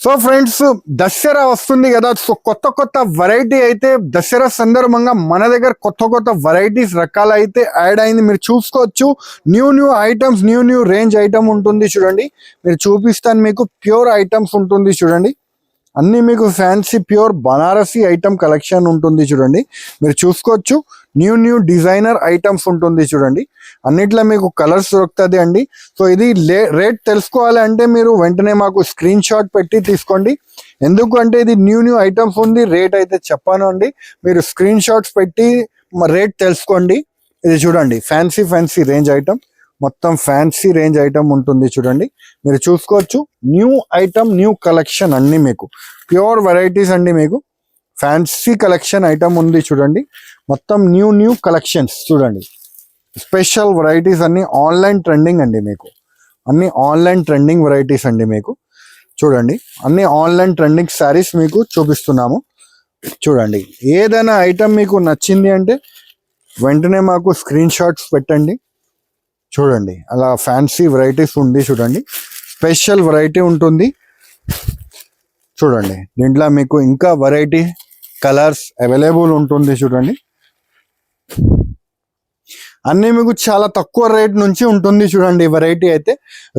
So friends, Dasara వస్తుంది కదా. So కొత్త కొత్త వెరైటీ అయితే దసరా సందర్భంగా మన దగ్గర కొత్త కొత్త వెరైటీస్ రకాలు అయితే యాడ్ అయింది. మీరు చూసుకోవచ్చు. New items, new range item ఉంటుంది చూడండి. మీరు చూపిస్తాను మీకు. ప్యూర్ ఐటమ్స్ ఉంటుంది చూడండి. అన్ని మీకు fancy pure Banarasi item collection ఉంటుంది చూడండి. మీరు చూసుకోవచ్చు. న్యూ డిజైనర్ ఐటమ్స్ ఉంటుంది చూడండి. అన్నిట్లో మీకు కలర్స్ దొరుకుతుంది అండి. సో ఇది రేట్ తెలుసుకోవాలి అంటే మీరు వెంటనే మాకు స్క్రీన్ షాట్ పెట్టి తీసుకోండి. ఎందుకంటే ఇది న్యూ ఐటమ్స్ ఉంది. రేట్ అయితే చెప్పాను అండి. మీరు స్క్రీన్ షాట్స్ పెట్టి రేట్ తెలుసుకోండి. ఇది చూడండి, ఫ్యాన్సీ రేంజ్ ఐటమ్, మొత్తం ఫ్యాన్సీ రేంజ్ ఐటమ్ ఉంటుంది చూడండి. మీరు చూసుకోవచ్చు. న్యూ ఐటమ్, న్యూ కలెక్షన్ అన్ని మీకు ప్యూర్ వెరైటీస్ అండి. మీకు ఫ్యాన్సీ కలెక్షన్ ఐటమ్ ఉంది చూడండి. మొత్తం న్యూ కలెక్షన్స్ చూడండి. స్పెషల్ వెరైటీస్ అన్ని ఆన్లైన్ ట్రెండింగ్ అండి. మీకు అన్ని ఆన్లైన్ ట్రెండింగ్ వెరైటీస్ అండి. మీకు చూడండి, అన్ని ఆన్లైన్ ట్రెండింగ్ శారీస్ మీకు చూపిస్తున్నాము చూడండి. ఏదైనా ఐటమ్ మీకు నచ్చింది అంటే వెంటనే మాకు స్క్రీన్ షాట్స్ పెట్టండి చూడండి. అలా ఫ్యాన్సీ వెరైటీస్ ఉంది చూడండి. స్పెషల్ వెరైటీ ఉంటుంది చూడండి. దీంట్లో మీకు ఇంకా వెరైటీ కలర్స్ అవైలబుల్ ఉంటుంది చూడండి. అన్నీ మీకు చాలా తక్కువ రేట్ నుంచి ఉంటుంది చూడండి. వెరైటీ అయితే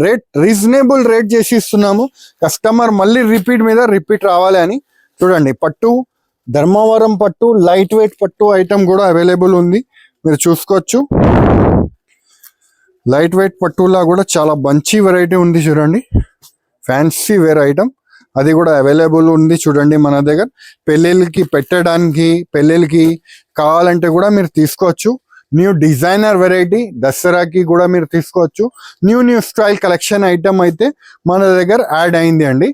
రేట్ రీజనబుల్ రేట్ చేసి ఇస్తున్నాము. కస్టమర్ మళ్ళీ రిపీట్ రావాలి అని చూడండి. పట్టు, ధర్మవరం పట్టు, లైట్ వెయిట్ పట్టు ఐటమ్ కూడా అవైలబుల్ ఉంది. మీరు చూసుకోవచ్చు. లైట్ వెయిట్ పట్టులా కూడా చాలా మంచి వెరైటీ ఉంది చూడండి. ఫ్యాన్సీ వేర్ ఐటమ్ అది కూడా అవైలబుల్ ఉంది చూడండి మన దగ్గర. పెళ్ళిళ్ళకి పెట్టడానికి, పెళ్ళిళ్ళకి కావాలంటే కూడా మీరు తీసుకోవచ్చు. న్యూ డిజైనర్ వెరైటీ దసరాకి కూడా మీరు తీసుకోవచ్చు. న్యూ స్టైల్ కలెక్షన్ ఐటమ్ అయితే మన దగ్గర యాడ్ అయింది అండి.